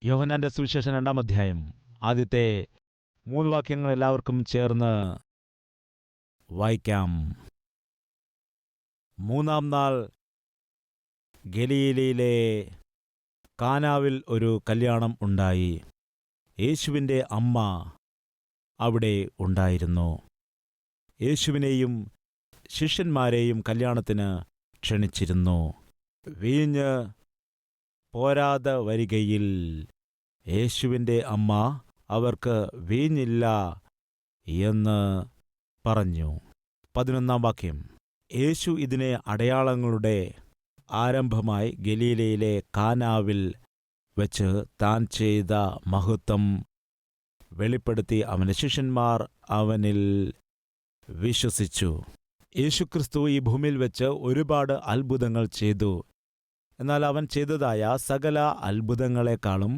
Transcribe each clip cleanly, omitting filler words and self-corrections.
യോഹന്നാന്റെ സുവിശേഷം 2-ാം അധ്യായം ആദ്യത്തെ 3 വാക്യങ്ങൾ എല്ലാവർക്കും ചേർന്ന് വായിക്കാം. 3-ാം നാൾ ഗലീലയിലെ കാനാവിൽ ഒരു കല്യാണം ഉണ്ടായി. യേശുവിൻ്റെ അമ്മ അവിടെ ഉണ്ടായിരുന്നു. യേശുവിനെയും ശിഷ്യന്മാരെയും കല്യാണത്തിന് ക്ഷണിച്ചിരുന്നു. വീഞ്ഞ് പോരാതെ വരികയിൽ യേശുവിൻ്റെ അമ്മ അവർക്ക് വീഞ്ഞില്ല എന്ന് പറഞ്ഞു. 11-ാം വാക്യം. യേശു ഇതിനെ അടയാളങ്ങളുടെ ആരംഭമായി ഗലീലയിലെ കാനാവിൽ വച്ച് താൻ ചെയ്ത മഹത്വം വെളിപ്പെടുത്തി അവൻ്റെ ശിഷ്യന്മാർ അവനിൽ വിശ്വസിച്ചു. യേശുക്രിസ്തു ഈ ഭൂമിയിൽ വെച്ച് ഒരുപാട് അത്ഭുതങ്ങൾ ചെയ്തു. എന്നാൽ അവൻ ചെയ്തതായ സകല അത്ഭുതങ്ങളെക്കാളും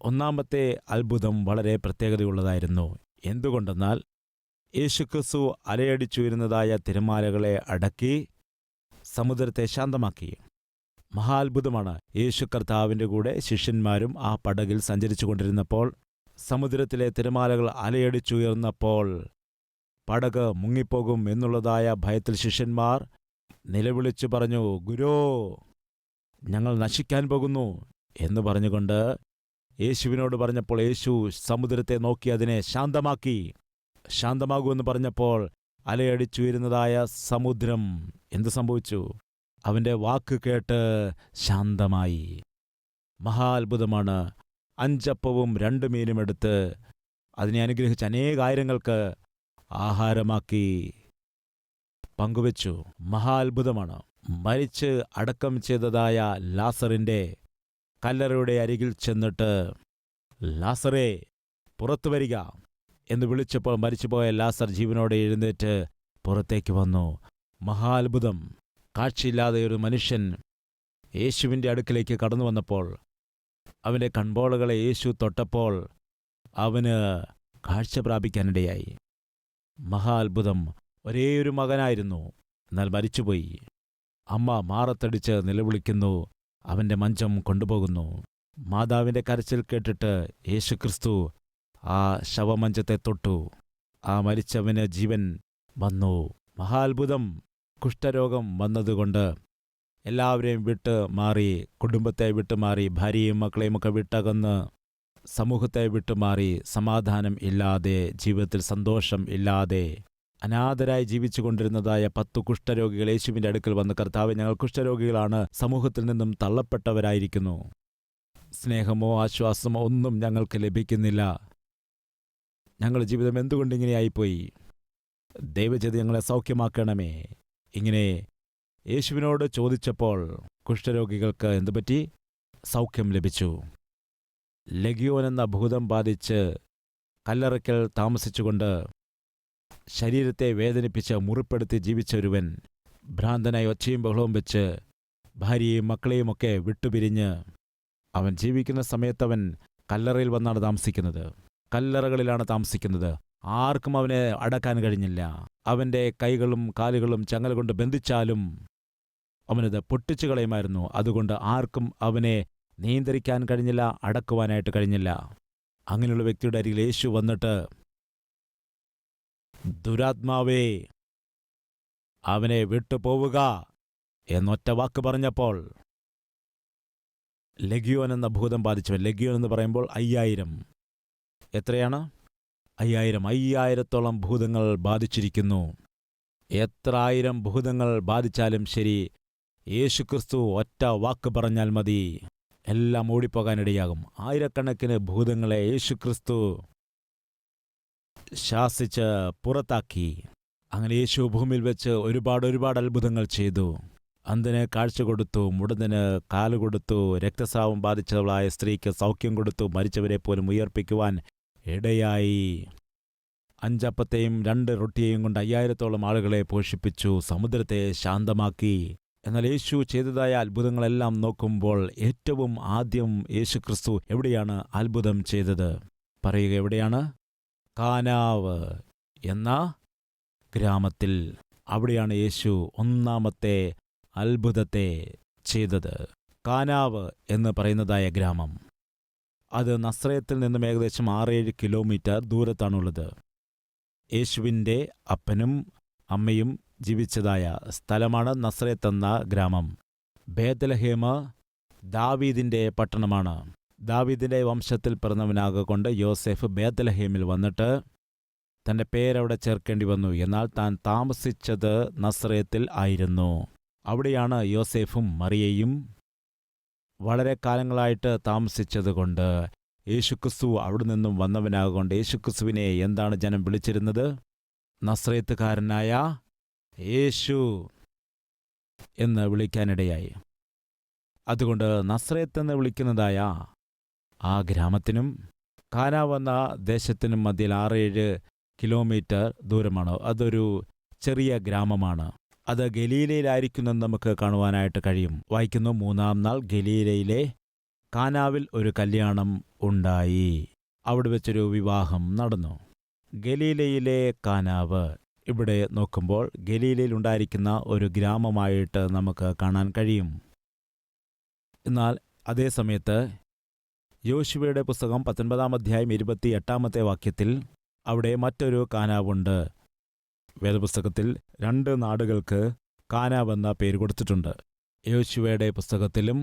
ഒന്നാമത്തെ അത്ഭുതം വളരെ പ്രത്യേകതയുള്ളതായിരുന്നു. എന്തുകൊണ്ടെന്നാൽ യേശുക്രിസ്തു അലയടിച്ചുയരുന്നതായ തിരമാലകളെ അടക്കി സമുദ്രത്തെ ശാന്തമാക്കി. മഹാത്ഭുതമാണ്. യേശു കർത്താവിൻ്റെ കൂടെ ശിഷ്യന്മാരും ആ പടകിൽ സഞ്ചരിച്ചു കൊണ്ടിരുന്നപ്പോൾ സമുദ്രത്തിലെ തിരമാലകൾ അലയടിച്ചുയർന്നപ്പോൾ പടക് മുങ്ങിപ്പോകും എന്നുള്ളതായ ഭയത്തിൽ ശിഷ്യന്മാർ നിലവിളിച്ചു പറഞ്ഞു, ഗുരോ, ഞങ്ങൾ നശിക്കാൻ പോകുന്നു എന്ന് പറഞ്ഞുകൊണ്ട് യേശുവിനോട് പറഞ്ഞപ്പോൾ യേശു സമുദ്രത്തെ നോക്കി അതിനെ ശാന്തമാക്കി. ശാന്തമാകുമെന്ന് പറഞ്ഞപ്പോൾ അലയടിച്ചുയരുന്നതായ സമുദ്രം എന്തു സംഭവിച്ചു? അവൻ്റെ വാക്ക് കേട്ട് ശാന്തമായി. മഹാത്ഭുതമാണ്. 5 അപ്പവും 2 മീനും എടുത്ത് അതിനെ അനുഗ്രഹിച്ച് അനേകായിരങ്ങൾക്ക് ആഹാരമാക്കി പങ്കുവച്ചു. മഹാത്ഭുതമാണ്. മരിച്ച് അടക്കം ചെയ്തതായ ലാസറിൻ്റെ കല്ലറയുടെ അരികിൽ ചെന്നിട്ട്, ലാസറേ, പുറത്തു വരിക എന്ന് വിളിച്ചപ്പോൾ മരിച്ചുപോയ ലാസർ ജീവനോടെ എഴുന്നേറ്റ് പുറത്തേക്ക് വന്നു. മഹാത്ഭുതം. കാഴ്ചയില്ലാതെ ഒരു മനുഷ്യൻ യേശുവിൻ്റെ അടുക്കിലേക്ക് കടന്നു വന്നപ്പോൾ അവൻ്റെ കൺപോളകളെ യേശു തൊട്ടപ്പോൾ അവന് കാഴ്ച പ്രാപിക്കാനിടയായി. മഹാത്ഭുതം. ഒരേയൊരു മകനായിരുന്നു, എന്നാൽ മരിച്ചുപോയി. അമ്മ മാറത്തടിച്ച് നിലവിളിക്കുന്നു. അവൻ്റെ മഞ്ചം കൊണ്ടുപോകുന്നു. മാതാവിൻ്റെ കരച്ചിൽ കേട്ടിട്ട് യേശുക്രിസ്തു ആ ശവമഞ്ചത്തെ തൊട്ടു. ആ മരിച്ചവന് ജീവൻ വന്നു. മഹാത്ഭുതം. കുഷ്ഠരോഗം വന്നതുകൊണ്ട് എല്ലാവരെയും വിട്ട് മാറി, കുടുംബത്തെ വിട്ടുമാറി, ഭാര്യയും മക്കളെയുമൊക്കെ വിട്ടകന്ന് സമൂഹത്തെ വിട്ടുമാറി, സമാധാനം ഇല്ലാതെ, ജീവിതത്തിൽ സന്തോഷം ഇല്ലാതെ അനാഥരായി ജീവിച്ചു കൊണ്ടിരുന്നതായ 10 കുഷ്ഠരോഗികൾ യേശുവിൻ്റെ അടുക്കൽ വന്ന്, കർത്താവേ, ഞങ്ങൾ കുഷ്ഠരോഗികളാണ്, സമൂഹത്തിൽ നിന്നും തള്ളപ്പെട്ടവരായിരിക്കുന്നു, സ്നേഹമോ ആശ്വാസമോ ഒന്നും ഞങ്ങൾക്ക് ലഭിക്കുന്നില്ല, ഞങ്ങളുടെ ജീവിതം എന്തുകൊണ്ടിങ്ങനെയായിപ്പോയി, ദയവ് ചെയ്ത് ഞങ്ങളെ സൗഖ്യമാക്കണമേ. ഇങ്ങനെ യേശുവിനോട് ചോദിച്ചപ്പോൾ കുഷ്ഠരോഗികൾക്ക് എന്തുപറ്റി? സൗഖ്യം ലഭിച്ചു. ലെഗിയോൻ എന്ന ഭൂതം ബാധിച്ച് കല്ലറയ്ക്കൽ താമസിച്ചുകൊണ്ട് ശരീരത്തെ വേദനിപ്പിച്ച് മുറിപ്പെടുത്തി ജീവിച്ച ഒരുവൻ ഭ്രാന്തനായി ഒച്ചയും ബഹളവും വെച്ച് ഭാര്യയും മക്കളെയുമൊക്കെ വിട്ടുപിരിഞ്ഞ് അവൻ ജീവിക്കുന്ന സമയത്തവൻ കല്ലറയിൽ വന്നാണ് താമസിക്കുന്നത്. കല്ലറകളിലാണ് താമസിക്കുന്നത്. ആർക്കും അവനെ അടക്കാൻ കഴിഞ്ഞില്ല. അവൻ്റെ കൈകളും കാലുകളും ചങ്ങല കൊണ്ട് ബന്ധിച്ചാലും അവനത് പൊട്ടിച്ചു കളയുമായിരുന്നു. അതുകൊണ്ട് ആർക്കും അവനെ നിയന്ത്രിക്കാൻ കഴിഞ്ഞില്ല, അടക്കുവാനായിട്ട് കഴിഞ്ഞില്ല. അങ്ങനെയുള്ള വ്യക്തിയുടെ അരികിൽ യേശു വന്നിട്ട്, ദുരാത്മാവേ, അവനെ വിട്ടുപോവുക എന്നൊറ്റ വാക്ക് പറഞ്ഞപ്പോൾ ലെഗിയോൻ എന്ന ഭൂതം ബാധിച്ചവൻ, ലെഗിയോൻ എന്ന് പറയുമ്പോൾ 5000. എത്രയാണ്? 5000. 5000-ഓളം ഭൂതങ്ങൾ ബാധിച്ചിരിക്കുന്നു. എത്ര 1000 ഭൂതങ്ങൾ ബാധിച്ചാലും ശരി, യേശുക്രിസ്തു ഒറ്റ വാക്ക് പറഞ്ഞാൽ മതി, എല്ലാം ഓടിപ്പോകാനിടയാകും. ആയിരക്കണക്കിന് ഭൂതങ്ങളെ യേശുക്രിസ്തു ശാസിച്ച് പുറത്താക്കി. അങ്ങനെ യേശു ഭൂമിയിൽ വെച്ച് ഒരുപാട് അത്ഭുതങ്ങൾ ചെയ്തു. അന്ധന് കാഴ്ച കൊടുത്തു, മുടന്തന് കാല് കൊടുത്തു, രക്തസ്രാവം ബാധിച്ചവളായ സ്ത്രീക്ക് സൗഖ്യം കൊടുത്തു, മരിച്ചവരെ പോലും ഉയർപ്പിക്കുവാൻ ഇടയായി. 5 അപ്പത്തെയും 2 റൊട്ടിയെയും കൊണ്ട് 5000-ഓളം ആളുകളെ പോഷിപ്പിച്ചു, സമുദ്രത്തെ ശാന്തമാക്കി. എന്നാൽ യേശു ചെയ്തതായ അത്ഭുതങ്ങളെല്ലാം നോക്കുമ്പോൾ ഏറ്റവും ആദ്യം യേശുക്രിസ്തു എവിടെയാണ് അത്ഭുതം ചെയ്തത്? പറയുക, എവിടെയാണ്? കാനാവ് എന്ന ഗ്രാമത്തിൽ. അവിടെയാണ് യേശു ഒന്നാമത്തെ അത്ഭുതത്തെ ചെയ്തത്. കാനാവ് എന്ന് പറയുന്നതായ ഗ്രാമം. അത് നസ്രയത്തിൽ നിന്നും ഏകദേശം 6-7 കിലോമീറ്റർ ദൂരത്താണുള്ളത്. യേശുവിൻ്റെ അപ്പനും അമ്മയും ജീവിച്ചതായ സ്ഥലമാണ് നസ്രയത്ത് എന്ന ഗ്രാമം. ബേത്ലഹേം ദാവീദിൻ്റെ പട്ടണമാണ്. ദാവീദിൻ്റെ വംശത്തിൽ പിറന്നവനാകൊണ്ട് യോസേഫ് ബേത്ലഹേമിൽ വന്നിട്ട് തൻ്റെ പേരവിടെ ചേർക്കേണ്ടി വന്നു. എന്നാൽ താൻ താമസിച്ചത് നസ്രയത്തിൽ ആയിരുന്നു. അവിടെയാണ് യോസേഫും മറിയയും വളരെ കാലങ്ങളായിട്ട് താമസിച്ചതുകൊണ്ട് യേശുക്രിസ്തു അവിടെ നിന്നും വന്നവനാകൊണ്ട് യേശുക്രിസ്തുവിനെ എന്താണ് ജനം വിളിച്ചിരുന്നത്? നസ്രയത്തുകാരനായ യേശു എന്ന് വിളിക്കാനിടയായി. അതുകൊണ്ട് നസ്രയത്ത് എന്ന് വിളിക്കുന്നതായ ആ ഗ്രാമത്തിനും കാനാവ് എന്ന ദേശത്തിനും മധ്യയിൽ 6-7 കിലോമീറ്റർ ദൂരമാണ്. അതൊരു ചെറിയ ഗ്രാമമാണ്. അത് ഗലീലയിലായിരിക്കുമെന്ന് നമുക്ക് കാണുവാനായിട്ട് കഴിയും. വായിക്കുന്നു, 3-ാം നാൾ ഗലീലയിലെ കാനാവിൽ ഒരു കല്യാണം ഉണ്ടായി. അവിടെ വെച്ചൊരു വിവാഹം നടന്നു. ഗലീലയിലെ കാനാവ് ഇവിടെ നോക്കുമ്പോൾ ഗലീലയിൽ ഉണ്ടായിരിക്കുന്ന ഒരു ഗ്രാമമായിട്ട് നമുക്ക് കാണാൻ കഴിയും. എന്നാൽ അതേ സമയത്ത് യോശുവയുടെ പുസ്തകം 19-ാം അധ്യായം 28-ാമത്തെ വാക്യത്തിൽ അവിടെ മറ്റൊരു കാനാവുണ്ട്. വേദപുസ്തകത്തിൽ 2 നാടുകൾക്ക് കാനാവ് എന്ന പേര് കൊടുത്തിട്ടുണ്ട്. യോശുവയുടെ പുസ്തകത്തിലും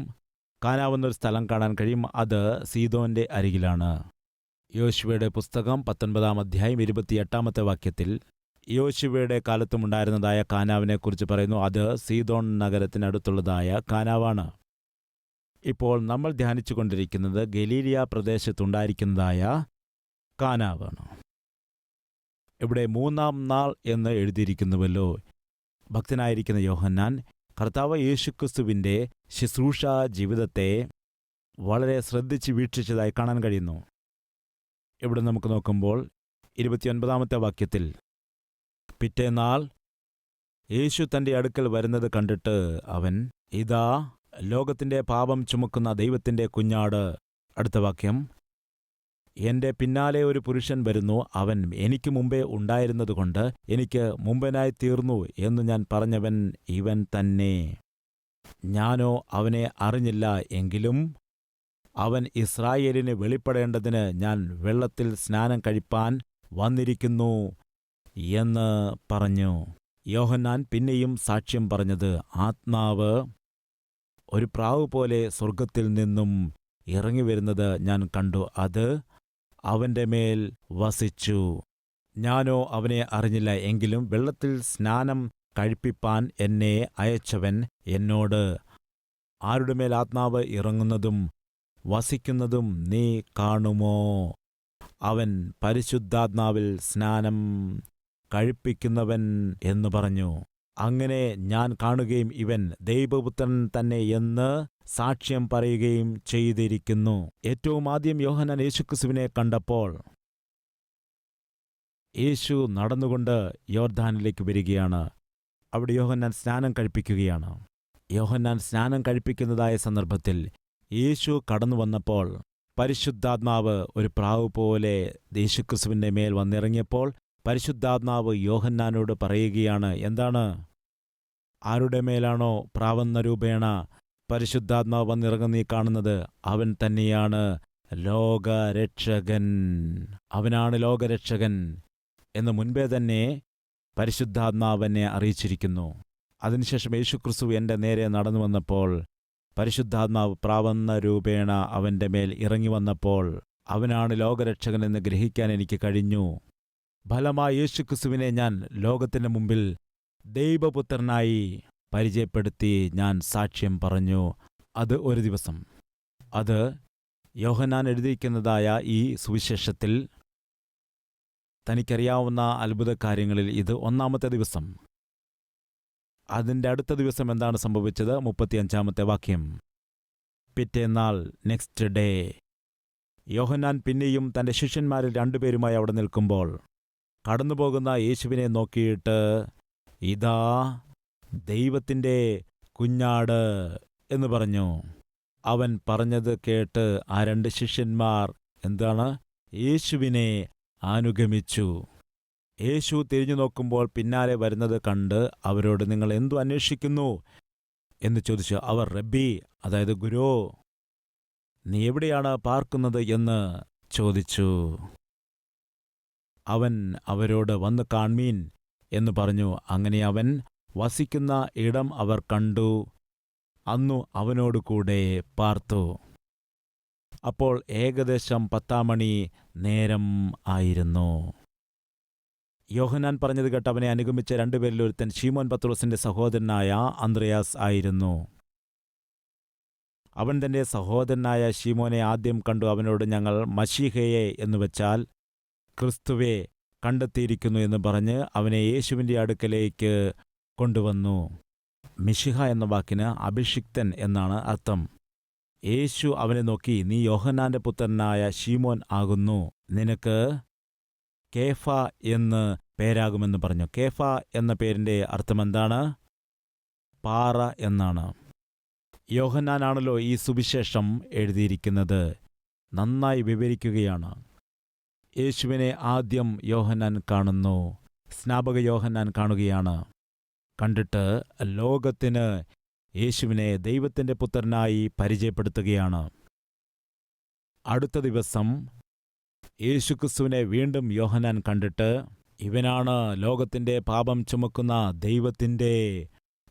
കാനാവ് എന്നൊരു സ്ഥലം കാണാൻ കഴിയും. അത് സീദോന്റെ അരികിലാണ്. യോശുവയുടെ പുസ്തകം 19-ാം അധ്യായം 28-ാമത്തെ വാക്യത്തിൽ യോശുവയുടെ കാലത്തുമുണ്ടായിരുന്നതായ കാനാവിനെക്കുറിച്ച് പറയുന്നു. അത് സീദോൻ നഗരത്തിനടുത്തുള്ളതായ കാനാവാണ്. ഇപ്പോൾ നമ്മൾ ധ്യാനിച്ചുകൊണ്ടിരിക്കുന്നത് ഗലീലിയ പ്രദേശത്തുണ്ടായിരിക്കുന്നതായ കാനാവാണ്. ഇവിടെ 3-ാം നാൾ എന്ന് എഴുതിയിരിക്കുന്നുവല്ലോ. ഭക്തനായിരിക്കുന്ന യോഹന്നാൻ കർത്താവ് യേശുക്രിസ്തുവിൻ്റെ ശുശ്രൂഷ ജീവിതത്തെ വളരെ ശ്രദ്ധിച്ച് വീക്ഷിച്ചതായി കാണാൻ കഴിയുന്നു. ഇവിടെ നമുക്ക് നോക്കുമ്പോൾ 29-ാമത്തെ വാക്യത്തിൽ, പിറ്റേന്നാൾ യേശു തൻ്റെ അടുക്കൽ വരുന്നത് കണ്ടിട്ട് അവൻ, ഇതാ ലോകത്തിൻ്റെ പാപം ചുമക്കുന്ന ദൈവത്തിൻ്റെ കുഞ്ഞാട്. അടുത്ത വാക്യം, എൻ്റെ പിന്നാലെ ഒരു പുരുഷൻ വരുന്നു, അവൻ എനിക്ക് മുമ്പേ ഉണ്ടായിരുന്നതുകൊണ്ട് എനിക്ക് മുമ്പനായി തീർന്നു എന്ന് ഞാൻ പറഞ്ഞവൻ ഇവൻ തന്നെ. ഞാനോ അവനെ അറിഞ്ഞില്ല, എങ്കിലും അവൻ ഇസ്രായേലിന് വെളിപ്പെടേണ്ടതിന് ഞാൻ വെള്ളത്തിൽ സ്നാനം കഴിപ്പാൻ വന്നിരിക്കുന്നു എന്ന് പറഞ്ഞു. യോഹന്നാൻ പിന്നെയും സാക്ഷ്യം പറഞ്ഞത്, ആത്മാവ് ഒരു പ്രാവ് പോലെ സ്വർഗത്തിൽ നിന്നും ഇറങ്ങിവരുന്നത് ഞാൻ കണ്ടു. അത് അവൻ്റെ മേൽ വസിച്ചു. ഞാനോ അവനെ അറിഞ്ഞില്ല, എങ്കിലും വെള്ളത്തിൽ സ്നാനം കഴിപ്പിപ്പാൻ എന്നെ അയച്ചവൻ എന്നോട്, ആരുടെ മേൽ ആത്മാവ് ഇറങ്ങുന്നതും വസിക്കുന്നതും നീ കാണുമോ? അവൻ പരിശുദ്ധാത്മാവിൽ സ്നാനം കഴിപ്പിക്കുന്നവൻ എന്നു പറഞ്ഞു. അങ്ങനെ ഞാൻ കാണുകയും ഇവൻ ദൈവപുത്രൻ തന്നെ എന്ന് സാക്ഷ്യം പറയുകയും ചെയ്തിരിക്കുന്നു. ഏറ്റവും ആദ്യം യോഹന്നാൻ യേശുക്രിസ്തുവിനെ കണ്ടപ്പോൾ യേശു നടന്നുകൊണ്ട് യോർദാനിലേക്ക് വരികയാണ്. അവിടെ യോഹന്നാൻ സ്നാനം കഴിപ്പിക്കുകയാണ്. യോഹന്നാൻ സ്നാനം കഴിപ്പിക്കുന്നതായ സന്ദർഭത്തിൽ യേശു കടന്നു വന്നപ്പോൾ പരിശുദ്ധാത്മാവ് ഒരു പ്രാവ് പോലെ യേശുക്രിസ്തുവിൻ്റെ മേൽ വന്നിറങ്ങിയപ്പോൾ പരിശുദ്ധാത്മാവ് യോഹന്നാനോട് പറയുകയാണ്, എന്താണ്? ആരുടെ മേലാണോ പ്രാവെന്ന രൂപേണ പരിശുദ്ധാത്മാവ് വന്നിറങ്ങുന്ന നീ കാണുന്നത്, അവൻ തന്നെയാണ് ലോകരക്ഷകൻ. അവനാണ് ലോകരക്ഷകൻ എന്ന് മുൻപേ തന്നെ പരിശുദ്ധാത്മാവെന്നെ അറിയിച്ചിരിക്കുന്നു. അതിനുശേഷം യേശുക്രിസ്തു എൻ്റെ നേരെ നടന്നു വന്നപ്പോൾ പരിശുദ്ധാത്മാവ് പ്രാവെന്ന രൂപേണ അവൻ്റെ മേൽ ഇറങ്ങി വന്നപ്പോൾ അവനാണ് ലോകരക്ഷകൻ എന്ന് ഗ്രഹിക്കാൻ എനിക്ക് കഴിഞ്ഞു. ഫലമായി യേശുക്രിസ്തുവിനെ ഞാൻ ലോകത്തിൻ്റെ മുമ്പിൽ ദൈവപുത്രനായി പരിചയപ്പെടുത്തി ഞാൻ സാക്ഷ്യം പറഞ്ഞു. അത് ഒരു ദിവസം. അത് യോഹന്നാൻ എഴുതിയിരിക്കുന്നതായ ഈ സുവിശേഷത്തിൽ തനിക്കറിയാവുന്ന അത്ഭുത കാര്യങ്ങളിൽ ഇത് 1-ാമത്തെ ദിവസം. അതിൻ്റെ അടുത്ത ദിവസം എന്താണ് സംഭവിച്ചത്? 35-ാമത്തെ വാക്യം. പിറ്റേന്നാൾ, നെക്സ്റ്റ് ഡേ, യോഹന്നാൻ പിന്നെയും തൻ്റെ ശിഷ്യന്മാരിൽ 2 പേരുമായി അവിടെ നിൽക്കുമ്പോൾ കടന്നുപോകുന്ന യേശുവിനെ നോക്കിയിട്ട്, ഇതാ ദൈവത്തിൻ്റെ കുഞ്ഞാട് എന്ന് പറഞ്ഞു. അവൻ പറഞ്ഞത് കേട്ട് ആ 2 ശിഷ്യന്മാർ എന്താണ്? യേശുവിനെ അനുഗമിച്ചു. യേശു തിരിഞ്ഞു നോക്കുമ്പോൾ പിന്നാലെ വരുന്നത് കണ്ട് അവരോട്, നിങ്ങൾ എന്തു അന്വേഷിക്കുന്നു എന്ന് ചോദിച്ചു. അവർ, റബ്ബി, അതായത് ഗുരോ, നീ എവിടെയാണ് പാർക്കുന്നത് എന്ന് ചോദിച്ചു. അവൻ അവരോട്, വന്നു കാൺമീൻ എന്നു പറഞ്ഞു. അങ്ങനെ അവൻ വസിക്കുന്ന ഇടം അവർ കണ്ടു. അന്നു അവനോടുകൂടെ പാർത്തു. അപ്പോൾ ഏകദേശം 10 മണി നേരം ആയിരുന്നു. യോഹന്നാൻ പറഞ്ഞത് കേട്ട് അവനെ അനുഗമിച്ച 2 പേരിൽ ഒരുത്തൻ ശീമോൻ പത്രോസിന്റെ സഹോദരനായ അന്ത്രയാസ് ആയിരുന്നു. അവൻ തന്റെ സഹോദരനായ ശീമോനെ ആദ്യം കണ്ടു. അവനോട്, ഞങ്ങൾ മശീഹയെ എന്നുവെച്ചാൽ ക്രിസ്തുവെ കണ്ടെത്തിയിരിക്കുന്നു എന്ന് പറഞ്ഞ് അവനെ യേശുവിൻ്റെ അടുക്കലേക്ക് കൊണ്ടുവന്നു. മിശിഹ എന്ന വാക്കിന് അഭിഷിക്തൻ എന്നാണ് അർത്ഥം. യേശു അവനെ നോക്കി, നീ യോഹന്നാന്റെ പുത്രനായ ശീമോൻ ആകുന്നു. നിനക്ക് കേഫ എന്ന് പേരാകുമെന്ന് പറഞ്ഞു. കേഫ എന്ന പേരിൻ്റെ അർത്ഥമെന്താണ്? പാറ എന്നാണ്. യോഹന്നാനാണല്ലോ ഈ സുവിശേഷം എഴുതിയിരിക്കുന്നത്. നന്നായി വിവരിക്കുകയാണ്. യേശുവിനെ ആദ്യം യോഹന്നാൻ കാണുന്നു. സ്നാപക യോഹന്നാൻ കാണുകയാണ്. കണ്ടിട്ട് ലോകത്തിന് യേശുവിനെ ദൈവത്തിൻ്റെ പുത്രനായി പരിചയപ്പെടുത്തുകയാണ്. അടുത്ത ദിവസം യേശുക്രിസ്തുവിനെ വീണ്ടും യോഹന്നാൻ കണ്ടിട്ട്, ഇവനാണ് ലോകത്തിൻ്റെ പാപം ചുമക്കുന്ന ദൈവത്തിൻ്റെ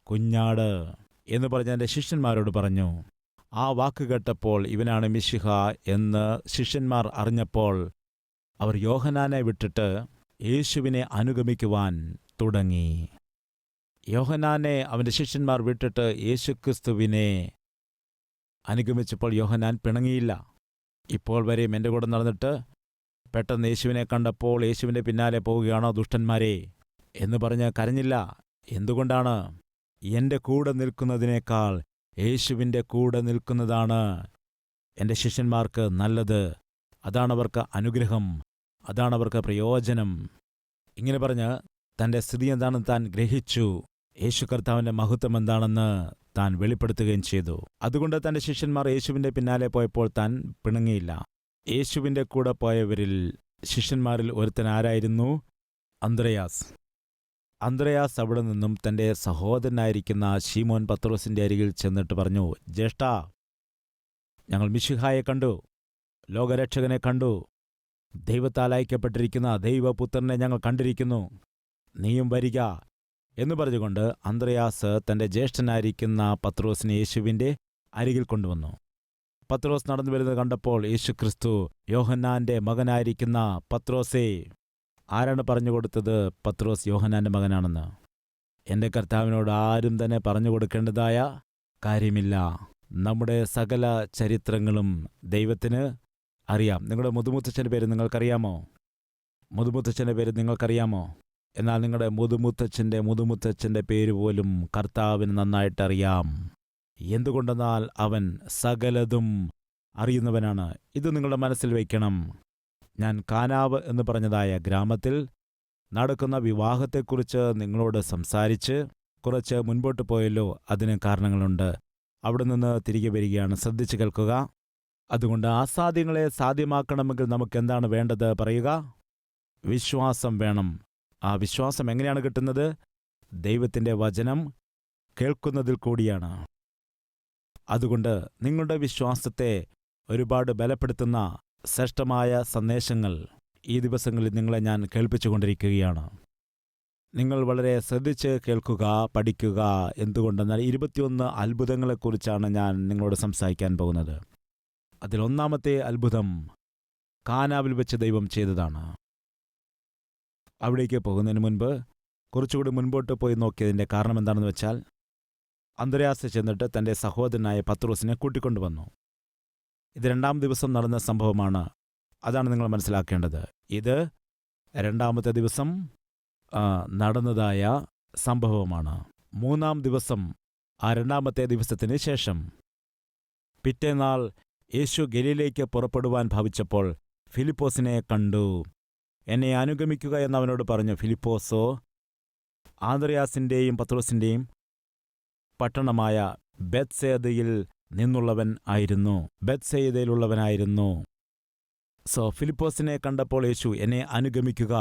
കുഞ്ഞാട് എന്ന് പറഞ്ഞ് എൻ്റെ ശിഷ്യന്മാരോട് പറഞ്ഞു. ആ വാക്ക് കേട്ടപ്പോൾ ഇവനാണ് മിശിഹ എന്ന് ശിഷ്യന്മാർ അറിഞ്ഞപ്പോൾ അവർ യോഹന്നാനെ വിട്ടിട്ട് യേശുവിനെ അനുഗമിക്കുവാൻ തുടങ്ങി. യോഹന്നാനെ അവൻ്റെ ശിഷ്യന്മാർ വിട്ടിട്ട് യേശുക്രിസ്തുവിനെ അനുഗമിച്ചപ്പോൾ യോഹന്നാൻ പിണങ്ങിയില്ല. ഇപ്പോൾ വരെയും എൻ്റെ കൂടെ നടന്നിട്ട് പെട്ടെന്ന് യേശുവിനെ കണ്ടപ്പോൾ യേശുവിൻ്റെ പിന്നാലെ പോവുകയാണോ ദുഷ്ടന്മാരെ എന്ന് പറഞ്ഞ് കരഞ്ഞില്ല. എന്തുകൊണ്ടാണ്? എൻ്റെ കൂടെ നിൽക്കുന്നതിനേക്കാൾ യേശുവിൻ്റെ കൂടെ നിൽക്കുന്നതാണ് എൻ്റെ ശിഷ്യന്മാർക്ക് നല്ലത്. അതാണവർക്ക് അനുഗ്രഹം, അതാണവർക്ക് പ്രയോജനം. ഇങ്ങനെ പറഞ്ഞ് തൻ്റെ സ്ഥിതി എന്താണെന്ന് താൻ ഗ്രഹിച്ചു. യേശു കർത്താവിൻ്റെ മഹത്വം എന്താണെന്ന് താൻ വെളിപ്പെടുത്തുകയും ചെയ്തു. അതുകൊണ്ട് തൻ്റെ ശിഷ്യന്മാർ യേശുവിൻ്റെ പിന്നാലെ പോയപ്പോൾ താൻ പിണങ്ങിയില്ല. യേശുവിൻ്റെ കൂടെ പോയവരിൽ ശിഷ്യന്മാരിൽ ഒരുത്തൻ ആരായിരുന്നു? അന്ത്രയാസ്. അന്ത്രയാസ് അവിടെ നിന്നും തൻ്റെ സഹോദരനായിരിക്കുന്ന ശീമോൻ പത്രോസിൻ്റെ അരികിൽ ചെന്നിട്ട് പറഞ്ഞു, ജ്യേഷ്ഠാ, ഞങ്ങൾ മിശിഹായെ കണ്ടു, ലോകരക്ഷകനെ കണ്ടു, ദൈവത്താൽ അയക്കപ്പെട്ടിരിക്കുന്ന ദൈവപുത്രനെ ഞങ്ങൾ കണ്ടിരിക്കുന്നു, നീയും വരിക എന്ന് പറഞ്ഞുകൊണ്ട് അന്ത്രയാസ് തൻ്റെ ജ്യേഷ്ഠനായിരിക്കുന്ന പത്രോസിനെ യേശുവിൻ്റെ അരികിൽ കൊണ്ടുവന്നു. പത്രോസ് നടന്നു വരുന്നത് കണ്ടപ്പോൾ യേശുക്രിസ്തു, യോഹന്നാന്റെ മകനായിരിക്കുന്ന പത്രോസേ. ആരാണ് പറഞ്ഞുകൊടുത്തത് പത്രോസ് യോഹന്നാന്റെ മകനാണെന്ന്? എൻ്റെ കർത്താവിനോട് ആരും തന്നെ പറഞ്ഞു കൊടുക്കേണ്ടതായ കാര്യമില്ല. നമ്മുടെ സകല ചരിത്രങ്ങളും ദൈവത്തിന് അറിയാം. നിങ്ങളുടെ മുതുമുത്തച്ഛൻ്റെ പേര് നിങ്ങൾക്കറിയാമോ? മുതുമുത്തച്ഛൻ്റെ പേര് നിങ്ങൾക്കറിയാമോ? എന്നാൽ നിങ്ങളുടെ മുതുമുത്തച്ഛൻ്റെ പേര് പോലും കർത്താവിന് നന്നായിട്ടറിയാം. എന്തുകൊണ്ടെന്നാൽ അവൻ സകലതും അറിയുന്നവനാണ്. ഇത് നിങ്ങളുടെ മനസ്സിൽ വയ്ക്കണം. ഞാൻ കാനാവ് എന്ന് പറഞ്ഞതായ ഗ്രാമത്തിൽ നടക്കുന്ന വിവാഹത്തെക്കുറിച്ച് നിങ്ങളോട് സംസാരിച്ച് കുറച്ച് മുൻപോട്ട് പോയല്ലോ. അതിന് കാരണങ്ങളുണ്ട്. അവിടെ നിന്ന് തിരികെ വരികയാണ്. ശ്രദ്ധിച്ചു കേൾക്കുക. അതുകൊണ്ട് അസാധ്യങ്ങളെ സാധ്യമാക്കണമെങ്കിൽ നമുക്കെന്താണ് വേണ്ടത് പറയുക? വിശ്വാസം വേണം. ആ വിശ്വാസം എങ്ങനെയാണ് കിട്ടുന്നത്? ദൈവത്തിൻ്റെ വചനം കേൾക്കുന്നതിൽ കൂടിയാണ്. അതുകൊണ്ട് നിങ്ങളുടെ വിശ്വാസത്തെ ഒരുപാട് ബലപ്പെടുത്തുന്ന ശ്രേഷ്ഠമായ സന്ദേശങ്ങൾ ഈ ദിവസങ്ങളിൽ നിങ്ങളെ ഞാൻ കേൾപ്പിച്ചുകൊണ്ടിരിക്കുകയാണ്. നിങ്ങൾ വളരെ ശ്രദ്ധിച്ച് കേൾക്കുക, പഠിക്കുക. എന്തുകൊണ്ടെന്നാൽ 21 അത്ഭുതങ്ങളെക്കുറിച്ചാണ് ഞാൻ നിങ്ങളോട് സംസാരിക്കാൻ പോകുന്നത്. അതിൽ ഒന്നാമത്തെ അത്ഭുതം കാനാവിൽ വെച്ച് ദൈവം ചെയ്തതാണ്. അവിടേക്ക് പോകുന്നതിന് മുൻപ് കുറച്ചുകൂടി മുൻപോട്ട് പോയി നോക്കിയതിൻ്റെ കാരണം എന്താണെന്ന് വെച്ചാൽ, അന്ത്രയാസ് ചെന്നിട്ട് തൻ്റെ സഹോദരനായ പത്രോസിനെ കൂട്ടിക്കൊണ്ടുവന്നു. ഇത് 2-ാം ദിവസം നടന്ന സംഭവമാണ്. അതാണ് നിങ്ങൾ മനസ്സിലാക്കേണ്ടത്. ഇത് 2-ാമത്തെ ദിവസം നടന്നതായ സംഭവമാണ്. 3-ാം ദിവസം, ആ 2-ാമത്തെ ദിവസത്തിന് ശേഷം പിറ്റേന്നാൾ യേശു ഗലീലയ്ക്ക് പുറപ്പെടുവാൻ ഭാവിച്ചപ്പോൾ ഫിലിപ്പോസിനെ കണ്ടു. എന്നെ അനുഗമിക്കുക എന്നവനോട് പറഞ്ഞു. ഫിലിപ്പോസോ ആന്ത്രയാസിൻ്റെയും പത്രോസിൻ്റെയും പട്ടണമായ ബെത്സേദയിൽ നിന്നുള്ളവൻ ആയിരുന്നു. ബെത്സേദയിലുള്ളവനായിരുന്നു. ഫിലിപ്പോസിനെ കണ്ടപ്പോൾ യേശു എന്നെ അനുഗമിക്കുക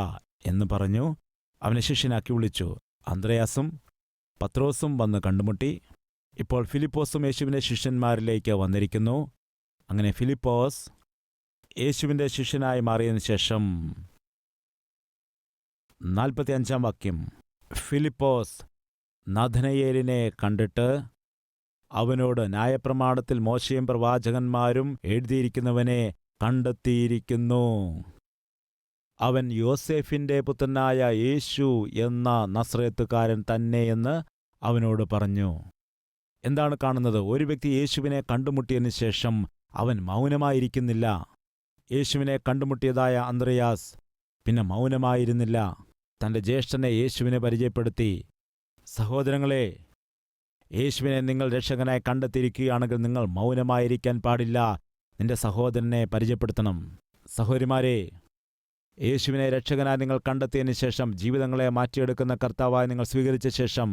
എന്ന് പറഞ്ഞു. അവനെ ശിഷ്യനാക്കി വിളിച്ചു. അന്ത്രയാസും പത്രോസും വന്ന് കണ്ടുമുട്ടി. ഇപ്പോൾ ഫിലിപ്പോസും യേശുവിൻ്റെ ശിഷ്യന്മാരിലേക്ക് വന്നിരിക്കുന്നു. അങ്ങനെ ഫിലിപ്പോസ് യേശുവിൻ്റെ ശിഷ്യനായി മാറിയതിനു ശേഷം 45 വാക്യം, ഫിലിപ്പോസ് നഥനയേലിനെ കണ്ടിട്ട് അവനോട്, ന്യായപ്രമാണത്തിൽ മോശെയും പ്രവാചകന്മാരും എഴുതിയിരിക്കുന്നവനെ കണ്ടെത്തിയിരിക്കുന്നു. അവൻ യോസേഫിൻ്റെ പുത്രനായ യേശു എന്ന നസ്രേത്തുകാരൻ തന്നെയെന്ന് അവനോട് പറഞ്ഞു. എന്താണ് കാണുന്നത്? ഒരു വ്യക്തി യേശുവിനെ കണ്ടുമുട്ടിയതിനു ശേഷം അവൻ മൗനമായിരിക്കുന്നില്ല. യേശുവിനെ കണ്ടുമുട്ടിയതായ അന്ത്രയാസ് പിന്നെ മൗനമായിരുന്നില്ല. തൻ്റെ ജ്യേഷ്ഠനെ യേശുവിനെ പരിചയപ്പെടുത്തി. സഹോദരങ്ങളെ, യേശുവിനെ നിങ്ങൾ രക്ഷകനായി കണ്ടെത്തിയിരിക്കുകയാണെങ്കിൽ നിങ്ങൾ മൗനമായിരിക്കാൻ പാടില്ല. നിന്റെ സഹോദരനെ പരിചയപ്പെടുത്തണം. സഹോദരിമാരെ, യേശുവിനെ രക്ഷകനായി നിങ്ങൾ കണ്ടെത്തിയതിനു ശേഷം, ജീവിതങ്ങളെ മാറ്റിയെടുക്കുന്ന കർത്താവായി നിങ്ങൾ സ്വീകരിച്ച ശേഷം,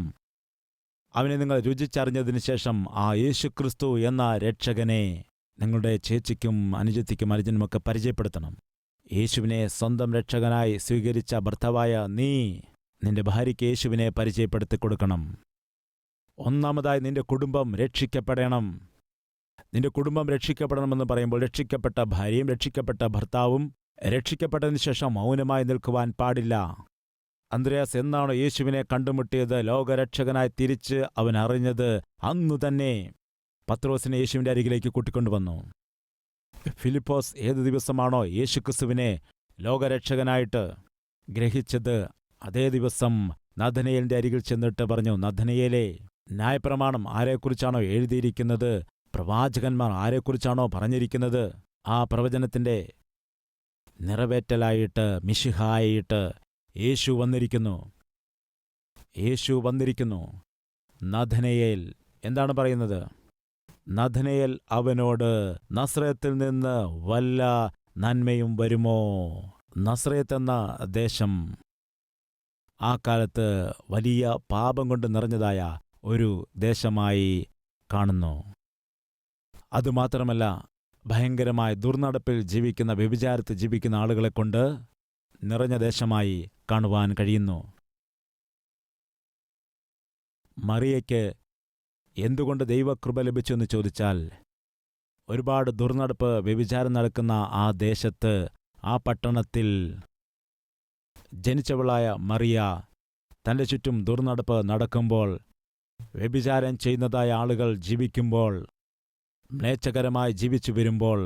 അവനെ നിങ്ങൾ രുചിച്ചറിഞ്ഞതിനു ശേഷം, ആ യേശുക്രിസ്തു എന്ന രക്ഷകനെ നിങ്ങളുടെ ചേച്ചിക്കും അനുജത്തിക്കും അനുജനുമൊക്കെ പരിചയപ്പെടുത്തണം. യേശുവിനെ സ്വന്തം രക്ഷകനായി സ്വീകരിച്ച ഭർത്താവായ നീ നിന്റെ ഭാര്യയ്ക്ക് യേശുവിനെ പരിചയപ്പെടുത്തി കൊടുക്കണം. ഒന്നാമതായി നിന്റെ കുടുംബം രക്ഷിക്കപ്പെടണം. നിന്റെ കുടുംബം രക്ഷിക്കപ്പെടണമെന്ന് പറയുമ്പോൾ രക്ഷിക്കപ്പെട്ട ഭാര്യയും രക്ഷിക്കപ്പെട്ട ഭർത്താവും രക്ഷിക്കപ്പെട്ടതിന് ശേഷം മൗനമായി നിൽക്കുവാൻ പാടില്ല. അന്ത്രയാസ് എന്നാണോ യേശുവിനെ കണ്ടുമുട്ടിയത്, ലോകരക്ഷകനായി തിരിച്ച് അവൻ അറിഞ്ഞത്, അന്നു തന്നെ പത്രോസിനെ യേശുവിൻ്റെ അരികിലേക്ക് കൂട്ടിക്കൊണ്ടുവന്നു. ഫിലിപ്പോസ് ഏതു ദിവസമാണോ യേശുക്രിസ്തുവിനെ ലോകരക്ഷകനായിട്ട് ഗ്രഹിച്ചത്, അതേ ദിവസം നഥനയേലിന്റെ അരികിൽ ചെന്നിട്ട് പറഞ്ഞു, നഥനയേലേ, ന്യായപ്രമാണം ആരെക്കുറിച്ചാണോ എഴുതിയിരിക്കുന്നത്, പ്രവാചകന്മാർ ആരെക്കുറിച്ചാണോ പറഞ്ഞിരിക്കുന്നത്, ആ പ്രവചനത്തിൻ്റെ നിറവേറ്റലായിട്ട്, മിശിഹായിട്ട് യേശു വന്നിരിക്കുന്നു. യേശു വന്നിരിക്കുന്നു. നഥനയേൽ എന്താണ് പറയുന്നത്? നഥനയേൽ അവനോട്, നസ്രത്തിൽ നിന്ന് വല്ല നന്മയും വരുമോ? നസ്രത്ത് എന്ന ദേശം ആ കാലത്ത് വലിയ പാപം കൊണ്ട് നിറഞ്ഞതായ ഒരു ദേശമായി കാണുന്നു. അതുമാത്രമല്ല, ഭയങ്കരമായ ദുർനടപ്പിൽ ജീവിക്കുന്ന, വ്യഭിചാരത്തിൽ ജീവിക്കുന്ന ആളുകളെക്കൊണ്ട് നിറഞ്ഞ ദേശമായി കാണുവാൻ കഴിയുന്നു. മറിയയ്ക്ക് എന്തുകൊണ്ട് ദൈവകൃപ ലഭിച്ചു എന്ന് ചോദിച്ചാൽ, ഒരുപാട് ദുർനടപ്പ്, വ്യഭിചാരം നടക്കുന്ന ആ ദേശത്ത്, ആ പട്ടണത്തിൽ ജനിച്ചവളായ മറിയ തൻ്റെ ചുറ്റും ദുർനടപ്പ് നടക്കുമ്പോൾ, വ്യഭിചാരം ചെയ്യുന്നതായ ആളുകൾ ജീവിക്കുമ്പോൾ, മ്ലേച്ഛകരമായി ജീവിച്ചു വരുമ്പോൾ,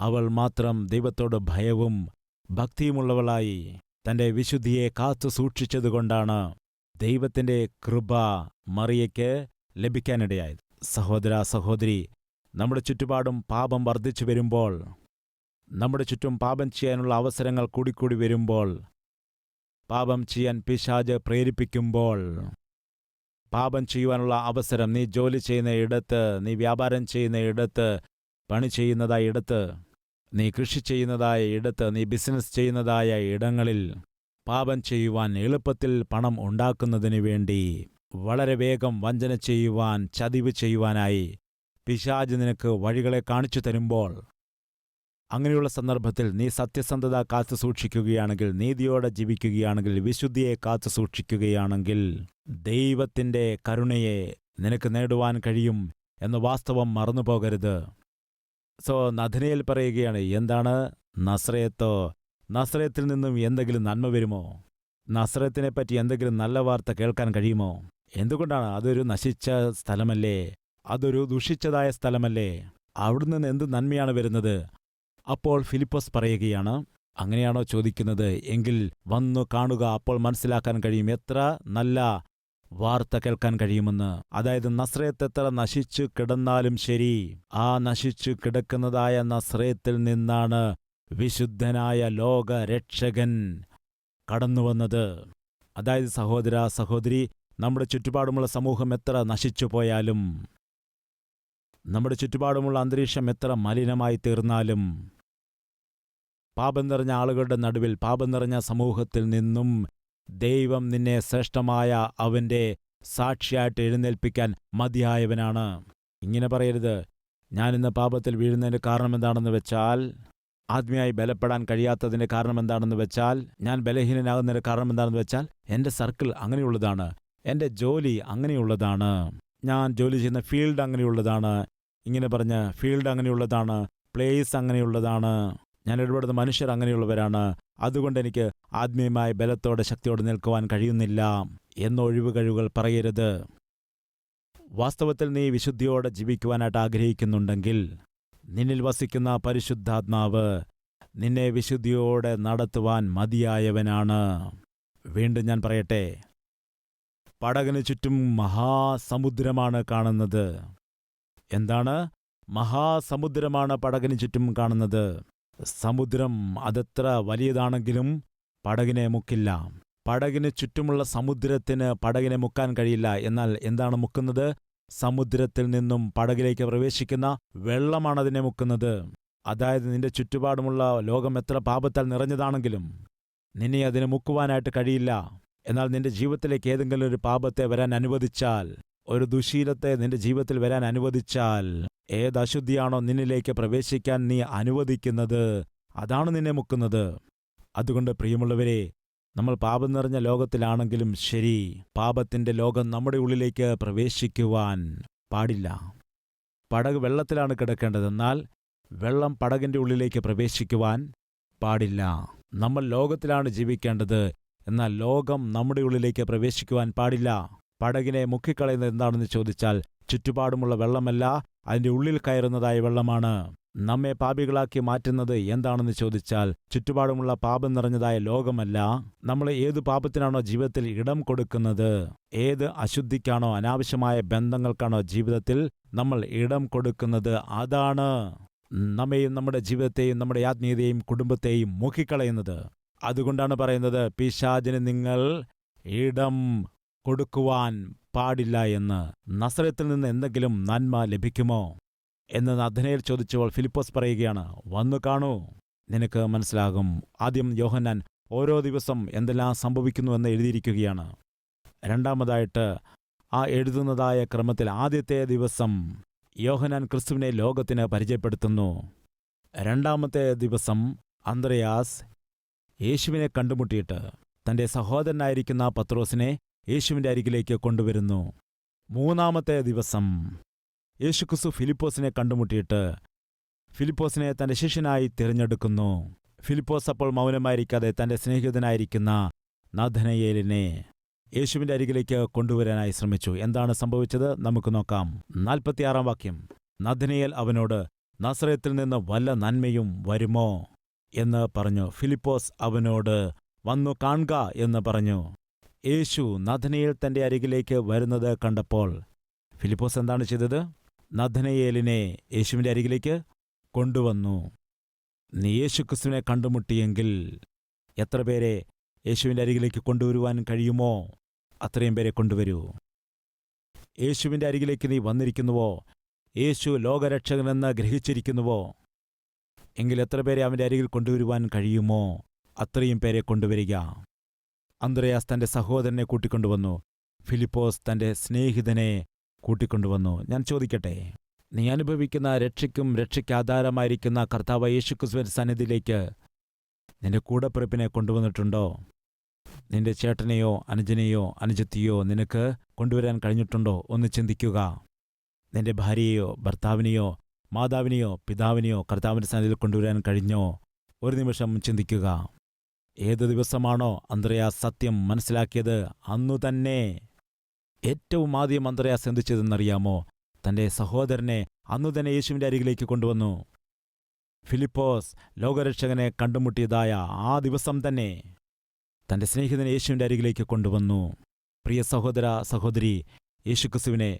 അവൾ മാത്രം ദൈവത്തോട് ഭയവും ഭക്തിയുമുള്ളവളായി തൻ്റെ വിശുദ്ധിയെ കാത്തു സൂക്ഷിച്ചതുകൊണ്ടാണ് ദൈവത്തിൻ്റെ കൃപ മറിയയ്ക്ക് ലഭിക്കാനിടയായത്. സഹോദര, സഹോദരി, നമ്മുടെ ചുറ്റുപാടും പാപം വർദ്ധിച്ചു വരുമ്പോൾ, നമ്മുടെ ചുറ്റും പാപം ചെയ്യാനുള്ള അവസരങ്ങൾ കൂടിക്കൂടി വരുമ്പോൾ, പാപം ചെയ്യാൻ പിശാച് പ്രേരിപ്പിക്കുമ്പോൾ, പാപം ചെയ്യുവാനുള്ള അവസരം, നീ ജോലി ചെയ്യുന്ന ഇടത്ത്, നീ വ്യാപാരം ചെയ്യുന്ന ഇടത്ത്, പണി ചെയ്യുന്നതായ ഇടത്ത്, നീ കൃഷി ചെയ്യുന്നതായ ഇടത്ത്, നീ ബിസിനസ് ചെയ്യുന്നതായ ഇടങ്ങളിൽ പാപം ചെയ്യുവാൻ, എളുപ്പത്തിൽ പണം ഉണ്ടാക്കുന്നതിനു വേണ്ടി വളരെ വേഗം വഞ്ചന ചെയ്യുവാൻ, ചതിവ് ചെയ്യുവാനായി പിശാച് നിനക്ക് വഴികളെ കാണിച്ചു തരുമ്പോൾ, അങ്ങനെയുള്ള സന്ദർഭത്തിൽ നീ സത്യസന്ധത കാത്തു സൂക്ഷിക്കുകയാണെങ്കിൽ, നീതിയോടെ ജീവിക്കുകയാണെങ്കിൽ, വിശുദ്ധിയെ കാത്തു സൂക്ഷിക്കുകയാണെങ്കിൽ, ദൈവത്തിൻ്റെ കരുണയെ നിനക്ക് നേടുവാൻ കഴിയും എന്ന വാസ്തവം മറന്നുപോകരുത്. നഥനയേൽ പറയുകയാണ്, എന്താണ് നസ്രയത്തോ? നസ്രയത്തിൽ നിന്നും എന്തെങ്കിലും നന്മ വരുമോ? നസ്രയത്തിനെപ്പറ്റി എന്തെങ്കിലും നല്ല വാർത്ത കേൾക്കാൻ കഴിയുമോ? എന്തുകൊണ്ടാണ്? അതൊരു നശിച്ച സ്ഥലമല്ലേ? അതൊരു ദുഷിച്ചതായ സ്ഥലമല്ലേ? അവിടുന്ന് എന്ത് നന്മയാണ് വരുന്നത്? അപ്പോൾ ഫിലിപ്പോസ് പറയുകയാണ്, അങ്ങനെയാണോ ചോദിക്കുന്നത്? എങ്കിൽ വന്നു കാണുക, അപ്പോൾ മനസ്സിലാക്കാൻ കഴിയും എത്ര നല്ല വാർത്ത കേൾക്കാൻ കഴിയുമെന്ന്. അതായത് നസ്രയത്ത് എത്ര നശിച്ചു കിടന്നാലും ശരി, ആ നശിച്ചു കിടക്കുന്നതായ നസ്രയത്തിൽ നിന്നാണ് വിശുദ്ധനായ ലോക രക്ഷകൻ കടന്നുവന്നത്. അതായത് സഹോദര, സഹോദരി, നമ്മുടെ ചുറ്റുപാടുമുള്ള സമൂഹം എത്ര നശിച്ചു പോയാലും, നമ്മുടെ ചുറ്റുപാടുമുള്ള അന്തരീക്ഷം എത്ര മലിനമായി തീർന്നാലും, പാപം നിറഞ്ഞ ആളുകളുടെ നടുവിൽ, പാപം നിറഞ്ഞ സമൂഹത്തിൽ നിന്നും ദൈവം നിന്നെ ശ്രേഷ്ഠമായ അവൻ്റെ സാക്ഷിയായിട്ട് എഴുന്നേൽപ്പിക്കാൻ മതിയായവനാണ്. ഇങ്ങനെ പറയരുത്, ഞാനിന്ന് പാപത്തിൽ വീഴുന്നതിൻ്റെ കാരണം എന്താണെന്ന് വെച്ചാൽ, ആത്മീയമായി ബലപ്പെടാൻ കഴിയാത്തതിൻ്റെ കാരണം എന്താണെന്ന് വെച്ചാൽ, ഞാൻ ബലഹീനനാകുന്നതിൻ്റെ കാരണം എന്താണെന്ന് വെച്ചാൽ, എൻ്റെ സർക്കിൾ അങ്ങനെയുള്ളതാണ്, എൻ്റെ ജോലി അങ്ങനെയുള്ളതാണ്, ഞാൻ ജോലി ചെയ്യുന്ന ഫീൽഡ് അങ്ങനെയുള്ളതാണ്, ഇങ്ങനെ പറഞ്ഞ് ഫീൽഡ് അങ്ങനെയുള്ളതാണ്, പ്ലേസ് അങ്ങനെയുള്ളതാണ്, ഞാൻ ഇടപെടുന്ന മനുഷ്യർ അങ്ങനെയുള്ളവരാണ്, അതുകൊണ്ട് എനിക്ക് ആത്മീയമായ ബലത്തോടെ ശക്തിയോടെ നിൽക്കുവാൻ കഴിയുന്നില്ല എന്ന ഒഴിവ് കഴിവുകൾ പറയരുത്. വാസ്തവത്തിൽ നീ വിശുദ്ധിയോടെ ജീവിക്കുവാനായിട്ട് ആഗ്രഹിക്കുന്നുണ്ടെങ്കിൽ നിന്നിൽ വസിക്കുന്ന പരിശുദ്ധാത്മാവ് നിന്നെ വിശുദ്ധിയോടെ നടത്തുവാൻ മതിയായവനാണ്. വീണ്ടും ഞാൻ പറയട്ടെ, പടകിന് ചുറ്റും മഹാസമുദ്രമാണ് കാണുന്നത്. എന്താണ്? മഹാസമുദ്രമാണ് പടകിന് ചുറ്റും കാണുന്നത്. സമുദ്രം അതെത്ര വലിയതാണെങ്കിലും പടകിനെ മുക്കില്ല. പടകിന് ചുറ്റുമുള്ള സമുദ്രത്തിന് പടകിനെ മുക്കാൻ കഴിയില്ല. എന്നാൽ എന്താണ് മുക്കുന്നത്? സമുദ്രത്തിൽ നിന്നും പടകിലേക്ക് പ്രവേശിക്കുന്ന വെള്ളമാണ് അതിനെ മുക്കുന്നത്. അതായത് നിന്റെ ചുറ്റുപാടുമുള്ള ലോകം എത്ര പാപത്താൽ നിറഞ്ഞതാണെങ്കിലും നിന്നെ അതിനെ മുക്കുവാനായിട്ട് കഴിയില്ല. എന്നാൽ നിന്റെ ജീവിതത്തിലേക്ക് ഏതെങ്കിലും ഒരു പാപത്തെ വരാൻ അനുവദിച്ചാൽ, ഒരു ദുശീലത്തെ നിന്റെ ജീവിതത്തിൽ വരാൻ അനുവദിച്ചാൽ, ഏത് അശുദ്ധിയാണോ നിന്നിലേക്ക് പ്രവേശിക്കാൻ നീ അനുവദിക്കുന്നത്, അതാണ് നിന്നെ മുക്കുന്നത്. അതുകൊണ്ട് പ്രിയമുള്ളവരെ, നമ്മൾ പാപം നിറഞ്ഞ ലോകത്തിലാണെങ്കിലും ശരി, പാപത്തിന്റെ ലോകം നമ്മുടെ ഉള്ളിലേക്ക് പ്രവേശിക്കുവാൻ പാടില്ല. പടക് വെള്ളത്തിലാണ് കിടക്കേണ്ടത്, എന്നാൽ വെള്ളം പടകിന്റെ ഉള്ളിലേക്ക് പ്രവേശിക്കുവാൻ പാടില്ല. നമ്മൾ ലോകത്തിലാണ് ജീവിക്കേണ്ടത്, എന്നാൽ ലോകം നമ്മുടെ ഉള്ളിലേക്ക് പ്രവേശിക്കുവാൻ പാടില്ല. പടകിനെ മുക്കിക്കളയുന്നത് എന്താണെന്ന് ചോദിച്ചാൽ, ചുറ്റുപാടുമുള്ള വെള്ളമല്ല, അതിൻ്റെ ഉള്ളിൽ കയറുന്നതായ വെള്ളമാണ്. നമ്മെ പാപികളാക്കി മാറ്റുന്നത് എന്താണെന്ന് ചോദിച്ചാൽ, ചുറ്റുപാടുമുള്ള പാപം നിറഞ്ഞതായ ലോകമല്ല. നമ്മൾ ഏതു പാപത്തിനാണോ ജീവിതത്തിൽ ഇടം കൊടുക്കുന്നത്, ഏത് അശുദ്ധിക്കാണോ അനാവശ്യമായ ബന്ധങ്ങൾക്കാണോ ജീവിതത്തിൽ നമ്മൾ ഇടം കൊടുക്കുന്നത്, അതാണ് നമ്മെയും നമ്മുടെ ജീവിതത്തെയും നമ്മുടെ ആത്മീയതയെയും കുടുംബത്തെയും മുക്കിക്കളയുന്നത്. അതുകൊണ്ടാണ് പറയുന്നത്, പിശാചിന് നിങ്ങൾ ഇടം കൊടുക്കുവാൻ പാടില്ല എന്ന്. നസറത്തിൽ നിന്ന് എന്തെങ്കിലും നന്മ ലഭിക്കുമോ എന്ന് നഥനയേൽ ചോദിച്ചപ്പോൾ ഫിലിപ്പോസ് പറയുകയാണ്, വന്നു കാണൂ, നിനക്ക് മനസ്സിലാകും. ആദ്യം യോഹന്നാൻ ഓരോ ദിവസം എന്തെല്ലാം സംഭവിക്കുന്നുവെന്ന് എഴുതിയിരിക്കുകയാണ്. രണ്ടാമതായിട്ട് ആ എഴുതുന്നതായ ക്രമത്തിൽ ആദ്യത്തെ ദിവസം യോഹന്നാൻ ക്രിസ്തുവിനെ ലോകത്തിന് പരിചയപ്പെടുത്തുന്നു. രണ്ടാമത്തെ ദിവസം അന്ത്രയാസ് യേശുവിനെ കണ്ടുമുട്ടിയിട്ട് തൻ്റെ സഹോദരനായിരിക്കുന്ന പത്രോസിനെ യേശുവിൻ്റെ അരികിലേക്ക് കൊണ്ടുവരുന്നു. മൂന്നാമത്തെ ദിവസം യേശുക്രിസ്തു ഫിലിപ്പോസിനെ കണ്ടുമുട്ടിയിട്ട് ഫിലിപ്പോസിനെ തൻ്റെ ശിഷ്യനായി തിരഞ്ഞെടുക്കുന്നു. ഫിലിപ്പോസ് അപ്പോൾ മൗനമായിരിക്കാതെ തൻ്റെ സ്നേഹിതനായിരിക്കുന്ന നഥനയേലിനെ യേശുവിൻ്റെ അരികിലേക്ക് കൊണ്ടുവരാനായി ശ്രമിച്ചു. എന്താണ് സംഭവിച്ചത്? നമുക്ക് നോക്കാം. 46 വാക്യം. നഥനയേൽ അവനോട്, നസറേത്തിൽ നിന്ന് വല്ല നന്മയും വരുമോ എന്ന് പറഞ്ഞു. ഫിലിപ്പോസ് അവനോട്, വന്നു കാൺക എന്ന് പറഞ്ഞു. യേശു നഥനയേൽ തൻ്റെ അരികിലേക്ക് വരുന്നത് കണ്ടപ്പോൾ ഫിലിപ്പോസ് എന്താണ് ചെയ്തത്? നഥനയേലിനെ യേശുവിൻ്റെ അരികിലേക്ക് കൊണ്ടുവന്നു. നീ യേശുക്രിസ്തുവിനെ കണ്ടുമുട്ടിയെങ്കിൽ എത്ര പേരെ യേശുവിൻ്റെ അരികിലേക്ക് കൊണ്ടുവരുവാൻ കഴിയുമോ അത്രയും പേരെ കൊണ്ടുവരൂ. യേശുവിൻ്റെ അരികിലേക്ക് നീ വന്നിരിക്കുന്നുവോ, യേശു ലോകരക്ഷകനെന്ന് ഗ്രഹിച്ചിരിക്കുന്നുവോ എങ്കിൽ എത്ര പേരെ അവൻ്റെ അരികിൽ കൊണ്ടുവരുവാൻ കഴിയുമോ അത്രയും പേരെ കൊണ്ടുവരിക. അന്ത്രയാസ് തൻ്റെ സഹോദരനെ കൂട്ടിക്കൊണ്ടുവന്നു. ഫിലിപ്പോസ് തൻ്റെ സ്നേഹിതനെ കൂട്ടിക്കൊണ്ടുവന്നു. ഞാൻ ചോദിക്കട്ടെ, നീ അനുഭവിക്കുന്ന രക്ഷയ്ക്കും രക്ഷയ്ക്കാധാരമായിരിക്കുന്ന കർത്താവ് യേശുക്രിസ്തുവിന്റെ സന്നിധിയിലേക്ക് നിന്റെ കൂടപ്പിറപ്പിനെ കൊണ്ടുവന്നിട്ടുണ്ടോ? നിന്റെ ചേട്ടനെയോ അനുജനെയോ അനുജത്തിയോ നിനക്ക് കൊണ്ടുവരാൻ കഴിഞ്ഞിട്ടുണ്ടോ? ഒന്ന് ചിന്തിക്കുക. നിന്റെ ഭാര്യയെയോ ഭർത്താവിനെയോ മാതാവിനെയോ പിതാവിനെയോ കർത്താവിൻ്റെ സന്നിധിയിൽ കൊണ്ടുവരാൻ കഴിഞ്ഞോ? ഒരു നിമിഷം ചിന്തിക്കുക. ഏതു ദിവസമാണോ അന്ത്രയാസ് സത്യം മനസ്സിലാക്കിയത്, അന്നു തന്നെ ഏറ്റവും ആദ്യം അന്ത്രയാസ് എന്തു ചെയ്തെന്നറിയാമോ? തൻ്റെ സഹോദരനെ അന്നു തന്നെ യേശുവിൻ്റെ അരികിലേക്ക് കൊണ്ടുവന്നു. ഫിലിപ്പോസ് ലോകരക്ഷകനെ കണ്ടുമുട്ടിയതായ ആ ദിവസം തന്നെ തൻ്റെ സ്നേഹിതനെ യേശുവിൻ്റെ അരികിലേക്ക് കൊണ്ടുവന്നു. പ്രിയ സഹോദര സഹോദരി, യേശുക്രിസ്തുവിനെ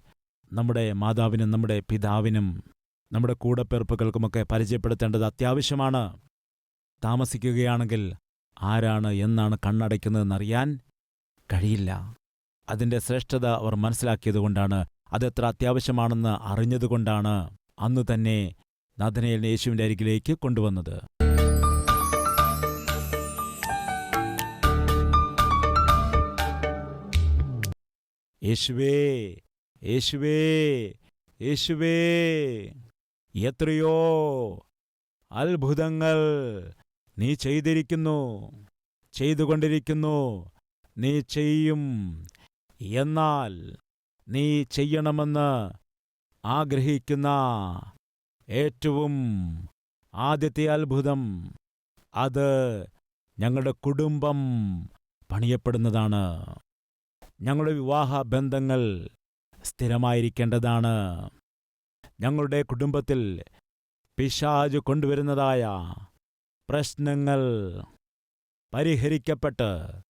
നമ്മുടെ മാതാവിനും നമ്മുടെ പിതാവിനും നമ്മുടെ കൂടപ്പിറപ്പുകൾക്കുമൊക്കെ പരിചയപ്പെടുത്തേണ്ടത് അത്യാവശ്യമാണ്. താമസിക്കുകയാണെങ്കിൽ ആരാണ് എന്നാണ് കണ്ണടയ്ക്കുന്നതെന്നറിയാൻ കഴിയില്ല. അതിൻ്റെ ശ്രേഷ്ഠത അവർ മനസ്സിലാക്കിയതുകൊണ്ടാണ്, അതെത്ര അത്യാവശ്യമാണെന്ന് അറിഞ്ഞതുകൊണ്ടാണ് അന്നു തന്നെ നഥനയേലിനെ യേശുവിൻ്റെ അരികിലേക്ക് കൊണ്ടുവന്നത്. യേശുവേ, യേശുവേ, യേശുവേ, എത്രയോ അത്ഭുതങ്ങൾ നീ ചെയ്തിരിക്കുന്നു, ചെയ്തുകൊണ്ടിരിക്കുന്നു, നീ ചെയ്യും. എന്നാൽ നീ ചെയ്യണമെന്ന് ആഗ്രഹിക്കുന്ന ഏറ്റവും ആദ്യത്തെ അത്ഭുതം അത് ഞങ്ങളുടെ കുടുംബം പണിയപ്പെടുന്നതാണ്. ഞങ്ങളുടെ വിവാഹ ബന്ധങ്ങൾ സ്ഥിരമായിരിക്കേണ്ടതാണ്. ഞങ്ങളുടെ കുടുംബത്തിൽ പിശാച് കൊണ്ടുവരുന്നതായ പ്രശ്നങ്ങൾ പരിഹരിക്കപ്പെട്ട്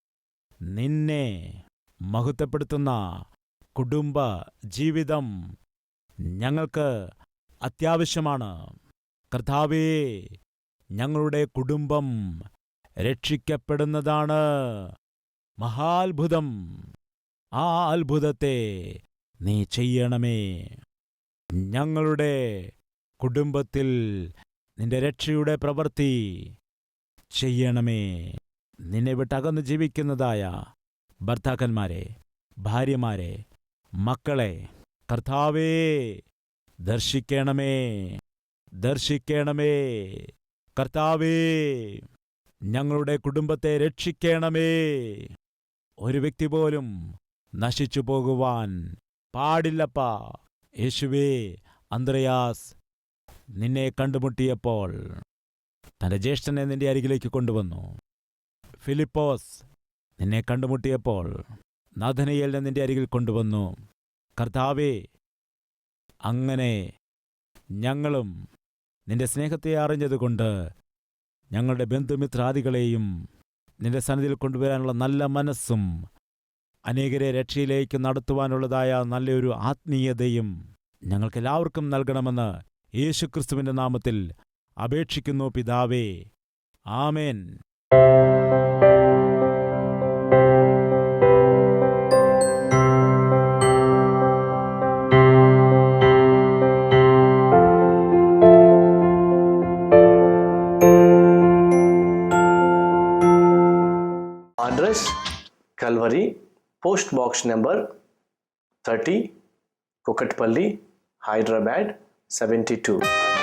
നിന്നെ മഹത്വപ്പെടുത്തുന്ന കുടുംബ ജീവിതം ഞങ്ങൾക്ക് അത്യാവശ്യമാണ്. കർത്താവേ, ഞങ്ങളുടെ കുടുംബം രക്ഷിക്കപ്പെടുന്നതാണ് മഹാത്ഭുതം. ആ അത്ഭുതത്തെ നീ ചെയ്യണമേ. ഞങ്ങളുടെ കുടുംബത്തിൽ നിന്റെ രക്ഷയുടെ പ്രവൃത്തി ചെയ്യണമേ. നിന്നെ വിട്ടകന്ന് ജീവിക്കുന്നതായ ഭർത്താക്കന്മാരെ, ഭാര്യമാരെ, മക്കളെ കർത്താവേ ദർശിക്കണമേ, ദർശിക്കണമേ. കർത്താവേ, ഞങ്ങളുടെ കുടുംബത്തെ രക്ഷിക്കണമേ. ഒരു വ്യക്തി പോലും നശിച്ചു പോകുവാൻ പാടില്ലപ്പാ. യേശുവേ, അന്ത്രയാസ് നിന്നെ കണ്ടുമുട്ടിയപ്പോൾ തന്റെ ജ്യേഷ്ഠനെ നിന്റെ അരികിലേക്ക് കൊണ്ടുവന്നു. ഫിലിപ്പോസ് നിന്നെ കണ്ടുമുട്ടിയപ്പോൾ നാഥനയേലിനെ നിന്റെ അരികിൽ കൊണ്ടുവന്നു. കർത്താവേ, അങ്ങനെ ഞങ്ങളും നിന്റെ സ്നേഹത്തെ അറിഞ്ഞതുകൊണ്ട് ഞങ്ങളുടെ ബന്ധുമിത്രാദികളെയും നിന്റെ സന്നിധിയിൽ കൊണ്ടുവരാനുള്ള നല്ല മനസ്സും അനേകരെ രക്ഷയിലേക്ക് നടത്തുവാനുള്ളതായ നല്ലൊരു ആത്മീയതയും ഞങ്ങൾക്കെല്ലാവർക്കും നൽകണമെന്ന് യേശുക്രിസ്തുവിന്റെ നാമത്തിൽ അപേക്ഷിക്കുന്നു പിതാവേ. ആമേൻ. Address Calvary, Post Box number 30, Kukatpalli, Hyderabad 72.